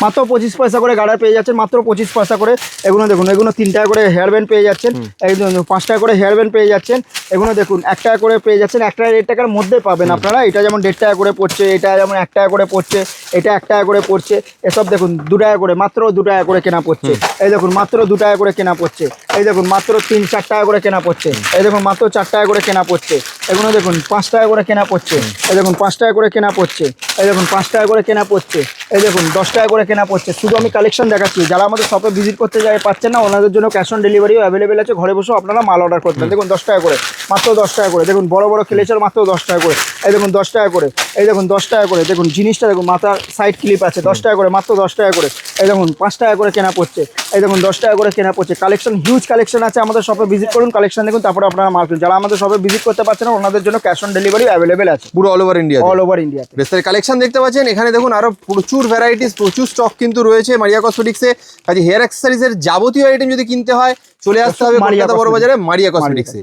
মাত্র 25 পয়সা করে গার্ডার পেয়ে যাচ্ছেন, মাত্র 25 পয়সা করে। এগুলো দেখুন, এগুলো 3 টাকা করে হেয়ার ব্যান্ড পেয়ে যাচ্ছেন, একদম 5 টাকা করে হেয়ার ব্যান্ড পেয়ে যাচ্ছেন। এগুলো দেখুন 1 টাকা করে পেয়ে যাচ্ছেন, 1 টাকা 1.5 টাকার মধ্যে পাবেন আপনারা। এটা যেমন 1.5 টাকা করে পড়ছে, এটা যেমন 1 টাকা করে পড়ছে, এটা 1 টাকা করে পড়ছে। এসব দেখুন 2 টাকা করে, মাত্র 2 টাকা করে কেনা পড়ছে। এই দেখুন মাত্র 2 টাকা করে কেনা পড়ছে। এই দেখুন মাত্র 3-4 টাকা করে কেনা পড়ছে। এই দেখুন মাত্র 4 টাকা করে কেনা পড়ছে। এগুলো দেখুন 5 টাকা করে কেনা পড়ছে। এই দেখুন 5 টাকা করে কেনা পড়ছে। এই দেখুন 5 টাকা করে কেনা পড়ছে। এই দেখুন 10 টাকা করে কেনা পড়ছে। শুধু আমি কালেকশন দেখাচ্ছি, যারা আমাদের শপে ভিজিট করতে পাচ্ছেন না, ওনাদের জন্য ক্যাশ অন ডেলিভারিও অ্যাভেলেবেল আছে। ঘরে বসেও আপনারা মাল অর্ডার করবেন। দেখুন 10 টাকা করে, মাত্র 10 টাকা করে। দেখুন বড় বড় ক্লেচার মাত্র 10 টাকা করে। এই দেখুন 10 টাকা করে। এই দেখুন 10 টাকা করে। দেখুন জিনিসটা দেখুন, মাথার সাইড ক্লিপ আছে 10 টাকা করে, মাত্র 10 টাকা করে। এই দেখুন 5 টাকা করে কেনা পড়ছে। এই দেখুন 10 টাকা করে কেনা পড়ছে। কালেকশন হিউজ কালেকশন আছে, আমাদের শপে ভিজিট করুন, কালেকশন দেখুন, তারপরে আপনারা মাল কিনুন। যারা আমাদের শপে ভিজিট করতে পারছেন না, ওনাদের জন্য ক্যাশ অন ডেলিভারি অ্যাভেলেবেল আছে পুরো all over India, all over India. বেশ কালেকশন দেখতে পাচ্ছেন এখানে। দেখুন আরো প্রচুর ভ্যারাইটিস, প্রচুর স্টক কিন্তু রয়েছে মারিয়া কসমেটিক্সে। কাজে হেয়ার অ্যাক্সেসরিজের যাবতীয় আইটেম যদি কিনতে হয়, চলে আসতে হবে কলকাতা বড় বাজারে মারিয়া কসমেটিক্সে।